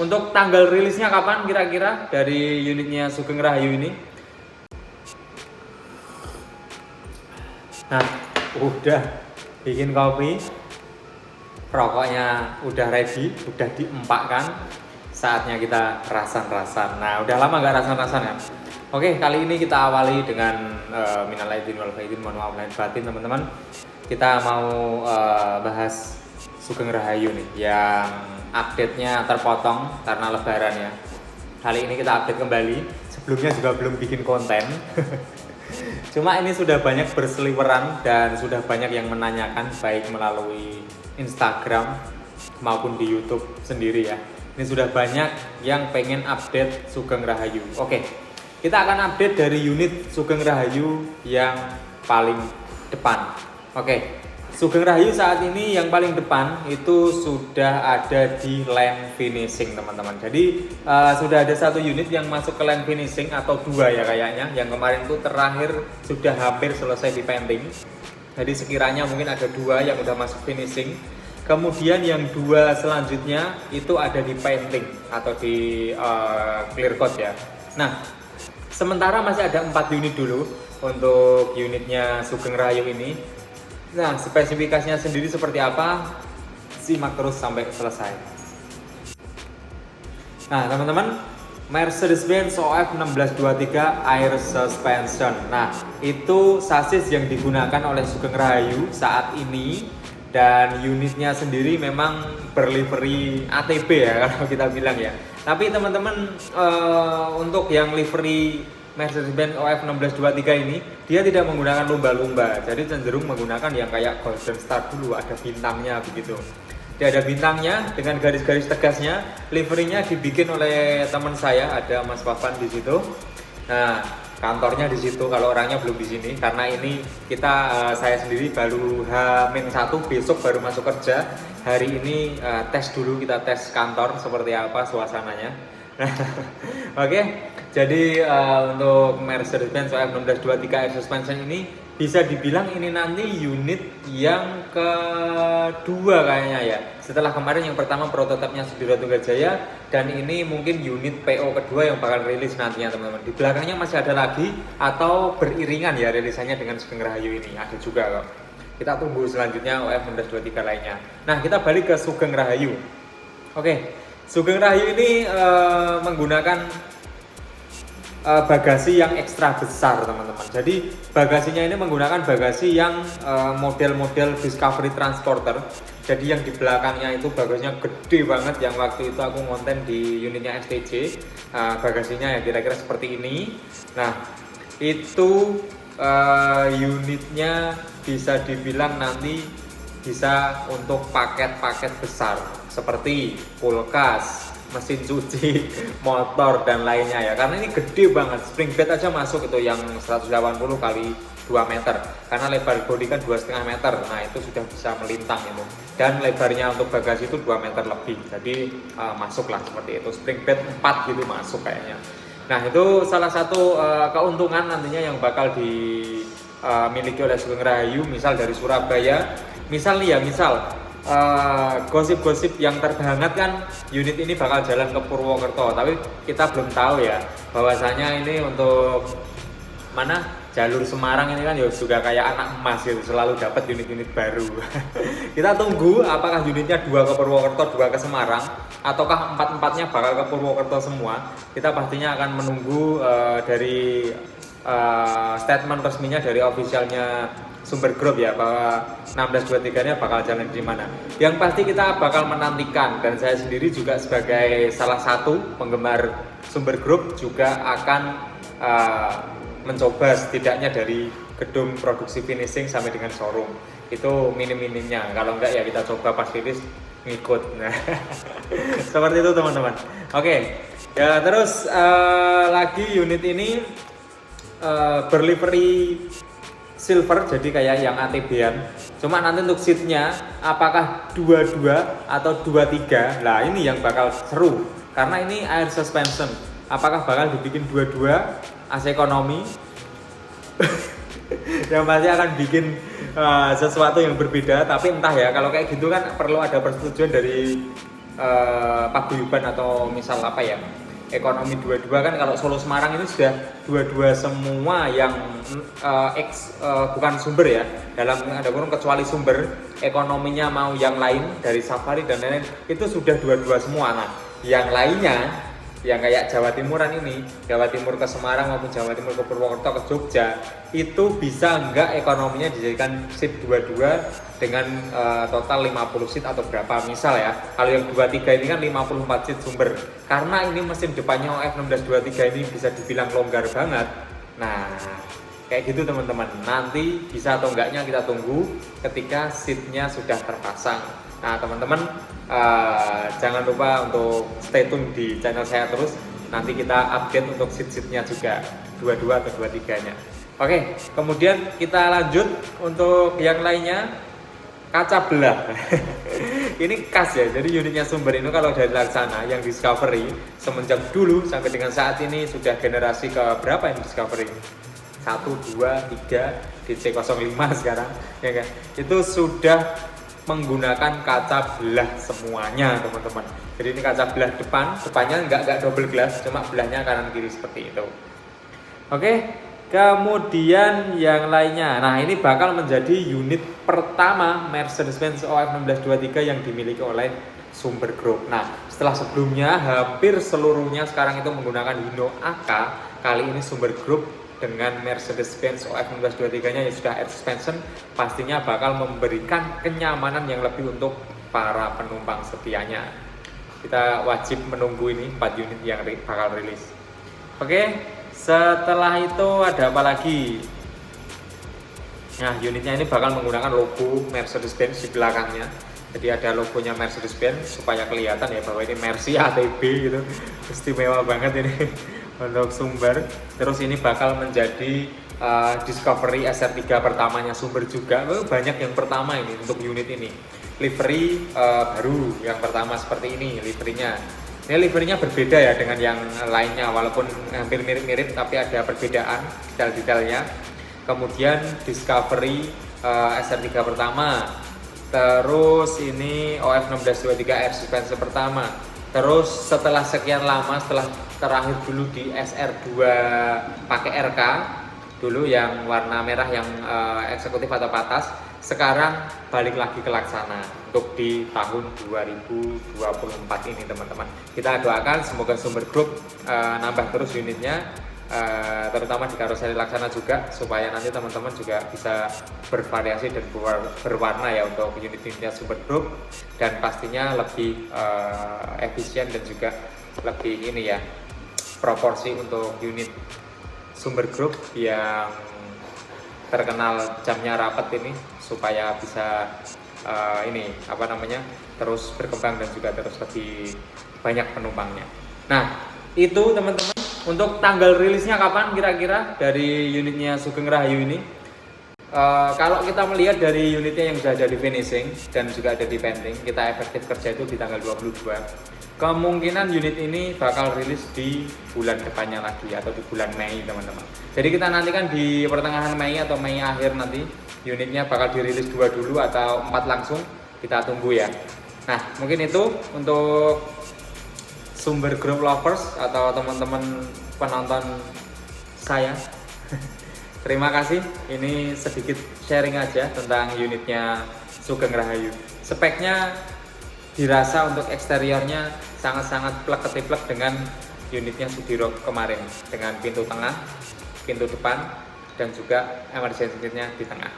Untuk tanggal rilisnya kapan kira-kira dari unitnya Sugeng Rahayu ini? Nah, udah bikin kopi, rokoknya udah ready, udah diempakkan. Saatnya kita rasan-rasan. Nah, udah lama nggak rasan-rasan kan? Oke, kali ini kita awali dengan minal aidin wal faizin, mohon maaf lahir batin teman-teman. Kita mau bahas Sugeng Rahayu nih, yang update-nya terpotong karena lebaran ya. Kali ini kita update kembali. Sebelumnya juga belum bikin konten. Cuma ini sudah banyak berseliweran dan sudah banyak yang menanyakan baik melalui Instagram maupun di YouTube sendiri ya. Ini sudah banyak yang pengen update Sugeng Rahayu. Oke, kita akan update dari unit Sugeng Rahayu yang paling depan. Oke, Sugeng Rahayu saat ini yang paling depan itu sudah ada di line finishing teman-teman. Jadi sudah ada satu unit yang masuk ke line finishing atau dua ya kayaknya. Yang kemarin itu terakhir sudah hampir selesai di painting. Jadi sekiranya mungkin ada dua yang udah masuk finishing. Kemudian yang dua selanjutnya itu ada di painting atau di clear coat ya. Nah, sementara masih ada 4 unit dulu untuk unitnya Sugeng Rahayu ini. Nah, spesifikasinya sendiri seperti apa? Simak terus sampai selesai. Nah, teman-teman, Mercedes-Benz OF 1623 Air Suspension. Nah, itu sasis yang digunakan oleh Sugeng Rahayu saat ini. Dan unitnya sendiri memang berlivery ATB ya kalau kita bilang ya. Tapi teman-teman untuk yang livery Mercedes-Benz OF 1623 ini dia tidak menggunakan lumba-lumba. Jadi cenderung menggunakan yang kayak Golden Star dulu, ada bintangnya begitu. Dia ada bintangnya dengan garis-garis tegasnya. Liverynya dibikin oleh teman saya, ada Mas Pavan di situ. Nah, kantornya di situ kalau orangnya belum di sini karena ini saya sendiri baru H-1 besok baru masuk kerja. Hari ini tes dulu, kita tes kantor seperti apa suasananya. Oke, jadi untuk Mercedes-Benz OF 1623 Air Suspension ini bisa dibilang ini nanti unit yang kedua kayaknya ya. Setelah kemarin yang pertama prototipenya Sudiro Tunggajaya, dan ini mungkin unit PO kedua yang bakal rilis nantinya teman-teman. Di belakangnya masih ada lagi atau beriringan ya rilisannya dengan Sugeng Rahayu ini, ada juga kok. Kita tunggu selanjutnya OF 1623 lainnya. Nah, kita balik ke Sugeng Rahayu. Oke, Sugeng Rahayu ini menggunakan bagasi yang ekstra besar teman-teman. Jadi bagasinya ini menggunakan bagasi yang model-model Discovery Transporter. Jadi yang di belakangnya itu bagasinya gede banget, yang waktu itu aku ngonten di unitnya STJ. Bagasinya ya kira-kira seperti ini. Nah, itu unitnya bisa dibilang nanti bisa untuk paket-paket besar seperti kulkas, mesin cuci, motor dan lainnya ya. Karena ini gede banget, spring bed aja masuk itu yang 180 kali 2 meter. Karena lebar bodi kan 2,5 meter. Nah, itu sudah bisa melintang itu. Dan lebarnya untuk bagasi itu 2 meter lebih. Jadi masuklah seperti itu. Spring bed 4 gitu masuk kayaknya. Nah, itu salah satu keuntungan nantinya yang bakal dimiliki oleh Sugeng Rahayu. Misal dari Surabaya, misal gosip-gosip yang terhangat kan unit ini bakal jalan ke Purwokerto, tapi kita belum tahu ya bahwasanya ini untuk mana jalur Semarang ini kan ya juga kayak anak emas gitu, selalu dapat unit-unit baru. Kita tunggu apakah unitnya 2 ke Purwokerto, 2 ke Semarang, ataukah 4-4-nya bakal ke Purwokerto semua. Kita pastinya akan menunggu dari statement resminya dari officialnya Sumber Group ya, bahwa 1623-nya bakal jalan di mana. Yang pasti kita bakal menantikan, dan saya sendiri juga sebagai salah satu penggemar Sumber Group juga akan mencoba setidaknya dari gedung produksi finishing sampai dengan showroom. Itu minim-minimnya. Kalau enggak ya kita coba pas finish ngikut. Nah, seperti itu teman-teman. Oke. Ya, terus lagi unit ini berlivery silver, jadi kayak yang ATB-an. Cuma nanti untuk seatnya apakah 22 atau 23, nah ini yang bakal seru karena ini air suspension. Apakah bakal dibikin 22 AC ekonomi yang pasti akan bikin sesuatu yang berbeda. Tapi entah ya, kalau kayak gitu kan perlu ada persetujuan dari paguyuban atau misal apa ya, ekonomi dua-dua kan. Kalau Solo Semarang itu sudah dua-dua semua yang bukan sumber ya, dalam ada kurung kecuali sumber ekonominya mau yang lain dari safari dan lain-lain itu sudah dua-dua semua. Nah yang lainnya yang kayak Jawa Timuran ini, Jawa Timur ke Semarang maupun Jawa Timur ke Purwokerto ke Jogja, itu bisa enggak ekonominya dijadikan seat 22 dengan total 50 seat atau berapa misal ya. Kalau yang 23 ini kan 54 seat sumber. Karena ini mesin depannya OF 1623 ini bisa dibilang longgar banget. Nah, kayak gitu teman-teman. Nanti bisa atau enggaknya kita tunggu ketika seatnya sudah terpasang. Nah teman-teman jangan lupa untuk stay tune di channel saya terus. Nanti kita update untuk seat-seatnya juga 22 atau 23 nya. Oke, kemudian kita lanjut untuk yang lainnya, kaca belah. Ini khas ya, jadi unitnya Sumber ini kalau dari Laksana yang Discovery semenjak dulu sampai dengan saat ini sudah generasi ke berapa yang Discovery? 1, 2, 3, DC05 sekarang ya kan? Itu sudah menggunakan kaca belah semuanya teman-teman. Jadi ini kaca belah depannya nggak double glass, cuma belahnya kanan kiri seperti itu. Oke, kemudian yang lainnya. Nah ini bakal menjadi unit pertama Mercedes-Benz OF 1623 yang dimiliki oleh Sumber Group. Nah setelah sebelumnya hampir seluruhnya sekarang itu menggunakan Hino AK, kali ini Sumber Group dengan Mercedes-Benz OF 1623 nya yang sudah air suspension pastinya bakal memberikan kenyamanan yang lebih untuk para penumpang setianya. Kita wajib menunggu ini 4 unit yang bakal rilis. Oke, setelah itu ada apa lagi? Nah unitnya ini bakal menggunakan logo Mercedes-Benz di belakangnya. Jadi ada logonya Mercedes-Benz supaya kelihatan ya bahwa ini Mercy ATB gitu. Istimewa banget ini untuk Sumber. Terus ini bakal menjadi Discovery SR3 pertamanya Sumber juga. Banyak yang pertama ini untuk unit ini. Livery baru yang pertama seperti ini liverynya. Ini liverynya berbeda ya dengan yang lainnya, walaupun hampir mirip-mirip tapi ada perbedaan detail-detailnya. Kemudian Discovery SR3 pertama. Terus ini OF 1623 air suspension pertama. Terus setelah sekian lama, setelah terakhir dulu di SR2 pakai RK dulu yang warna merah yang eksekutif atau patas, sekarang balik lagi ke Laksana untuk di tahun 2024 ini teman-teman. Kita doakan semoga Sumber Group nambah terus unitnya, terutama di karoseri Laksana juga, supaya nanti teman-teman juga bisa bervariasi dan berwarna ya untuk unit-unitnya Sumber Group, dan pastinya lebih efisien dan juga lebih ini ya, proporsi untuk unit Sumber Group yang terkenal jamnya rapat ini, supaya bisa ini apa namanya, terus berkembang dan juga terus lebih banyak penumpangnya. Nah itu teman-teman untuk tanggal rilisnya kapan kira-kira dari unitnya Sugeng Rahayu ini. Kalau kita melihat dari unitnya yang sudah ada di finishing dan juga ada di pending, kita efektif kerja itu di tanggal 22. Kemungkinan unit ini bakal rilis di bulan depannya lagi atau di bulan Mei teman-teman. Jadi kita nantikan di pertengahan Mei atau Mei akhir nanti unitnya bakal dirilis 2 dulu atau 4 langsung, kita tunggu ya. Nah mungkin itu untuk Sumber Group Lovers atau teman-teman penonton saya. Terima kasih, ini sedikit sharing aja tentang unitnya Sugeng Rahayu. Speknya dirasa untuk eksteriornya sangat-sangat plek-ketiplek dengan unitnya Sudiro kemarin, dengan pintu tengah, pintu depan, dan juga emergency exit-nya di tengah.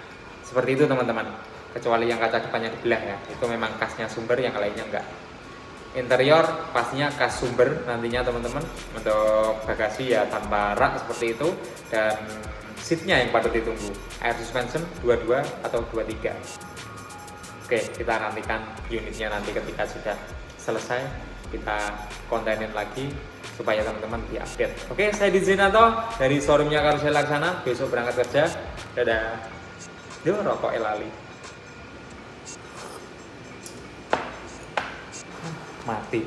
Seperti itu teman-teman, kecuali yang kaca depannya dibelah ya, itu memang khasnya Sumber, yang lainnya enggak. Interior pastinya khas Sumber nantinya teman-teman, untuk bagasi ya tanpa rak seperti itu, dan seatnya yang patut ditunggu, air suspension 22 atau 23. Oke, kita nantikan unitnya nanti ketika sudah selesai, kita kontenin lagi supaya teman-teman diupdate. Oke, saya Dizinato dari showroomnya Karoseri Laksana, besok berangkat kerja. Dadah. Yo, rokok elali. Mati.